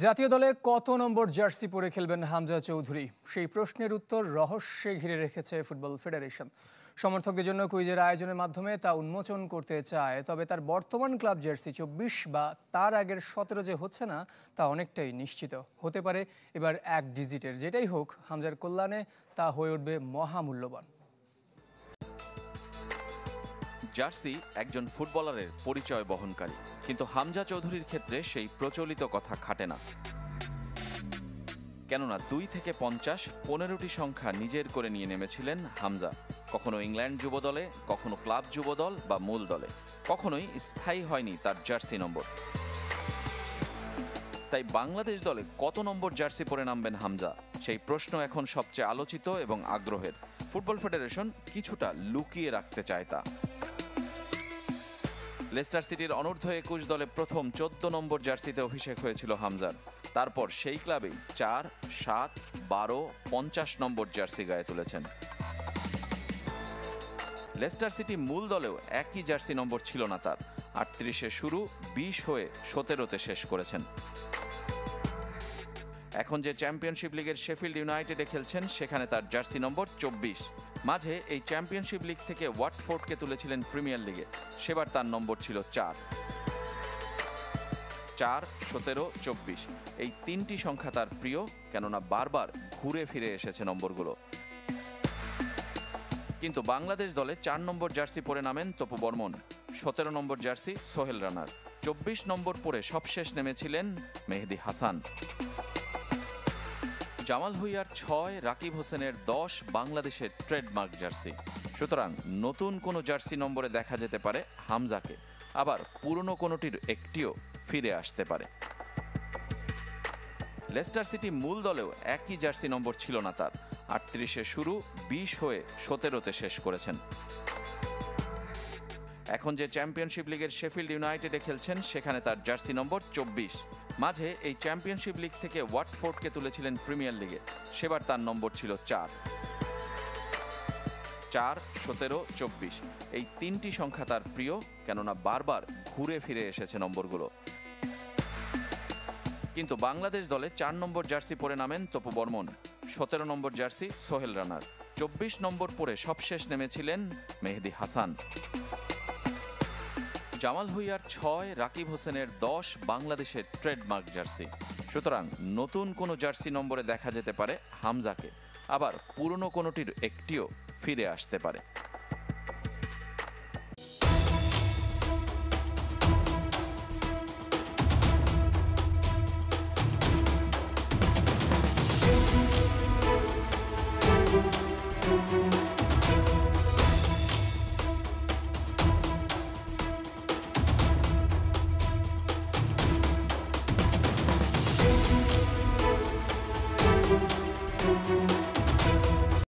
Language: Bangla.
জাতীয় দলে কত নম্বর জার্সি পরে খেলবেন হামজা চৌধুরী? সেই প্রশ্নের উত্তর রহস্যে ঘিরে রেখেছে ফুটবল ফেডারেশন। সমর্থকদের জন্য কুইজের আয়োজনের মাধ্যমে তা উন্মোচন করতে চায়, তবে তার বর্তমান ক্লাব জার্সি 24 বা তার আগের 17 যে হচ্ছে না তা অনেকটাই নিশ্চিত। হতে পারে এবার এক ডিজিটের। যেটাই হোক, হামজার কল্যাণে তা হয়ে উঠবে মহামূল্যবান। জার্সি একজন ফুটবলারের পরিচয় বহনকারী, কিন্তু হামজা চৌধুরীর ক্ষেত্রে সেই প্রচলিত কথা খাটে না। কেননা 2 থেকে 50 15টি সংখ্যা নিজের করে নিয়ে নেমেছিলেন হামজা। কখনো ইংল্যান্ড যুবদলে, কখনো ক্লাব যুবদল বা মূল দলে, কখনোই স্থায়ী হয়নি তার জার্সি নম্বর। তাই বাংলাদেশ দলে কত নম্বর জার্সি পরে নামবেন হামজা, সেই প্রশ্ন এখন সবচেয়ে আলোচিত এবং আগ্রহের। ফুটবল ফেডারেশন কিছুটা লুকিয়ে রাখতে চায় তা। লেস্টার সিটির অনূর্ধ্ব 21 দলে প্রথম 14 নম্বর জার্সিতে অভিষেক হয়েছিল হামজার। তারপর সেই ক্লাবেই 4, 7, 12, 50 নম্বর জার্সি গায়ে তুলেছেন। লেস্টার সিটি মূল দলেও একই জার্সি নম্বর ছিল না তার। 38-এ শুরু, 20 হয়ে 17-তে শেষ করেছেন। এখন যে চ্যাম্পিয়নশিপ লিগের শেফিল্ড ইউনাইটেডে খেলছেন, সেখানে তার জার্সি নম্বর 24। মাঝে এই চ্যাম্পিয়নশিপ লিগ থেকে ওয়াটফোর্ডকে তুলেছিলেন প্রিমিয়ার লিগে, সেবার তার নম্বর ছিল 4, 17, 24। এই 3টি সংখ্যা তার প্রিয়, কেননা বারবার ঘুরে ফিরে এসেছে নম্বরগুলো। কিন্তু বাংলাদেশ দলে 4 নম্বর জার্সি পরে নামেন তপু বর্মন, 17 নম্বর জার্সি সোহেল রানার, 24 নম্বর পরে সবশেষ নেমেছিলেন মেহেদী হাসান। জামাল ভুঁইয়ার 6, রাকিব হোসেনের 10 বাংলাদেশের ট্রেডমার্ক জার্সি। সুতরাং নতুন কোনো জার্সি নম্বরে দেখা যেতে পারে হামজাকে, আবার পুরনো কোনোটির একটিও ফিরে আসতে পারে। লেস্টার সিটি মূল দলেও একই জার্সি নম্বর ছিল না তার। 38-এ শুরু, 20 হয়ে 17-তে শেষ করেছেন। এখন যে চ্যাম্পিয়নশিপ লিগের শেফিল্ড ইউনাইটেডে খেলছেন, সেখানে তার জার্সি নম্বর 24। মাঝে এই চ্যাম্পিয়নশিপ লিগ থেকে ওয়াটফোর্ডকে তুলেছিলেন প্রিমিয়ার লিগে, সেবার তার নম্বর ছিল 4, 17, 24। এই 3টি সংখ্যা তার প্রিয়, কেননা বারবার ঘুরে ফিরে এসেছে নম্বরগুলো। কিন্তু বাংলাদেশ দলে 4 নম্বর জার্সি পরে নামেন তপু বর্মন, 17 নম্বর জার্সি সোহেল রানার, 24 নম্বর পরে সবশেষ নেমেছিলেন মেহেদী হাসান। জামাল ভুঁইয়ার 6, রাকিব হোসেনের 10 বাংলাদেশের ট্রেডমার্ক জার্সি। সুতরাং নতুন কোনো জার্সি নম্বরে দেখা যেতে পারে হামজাকে, আবার পুরনো কোনোটির একটিও ফিরে আসতে পারে।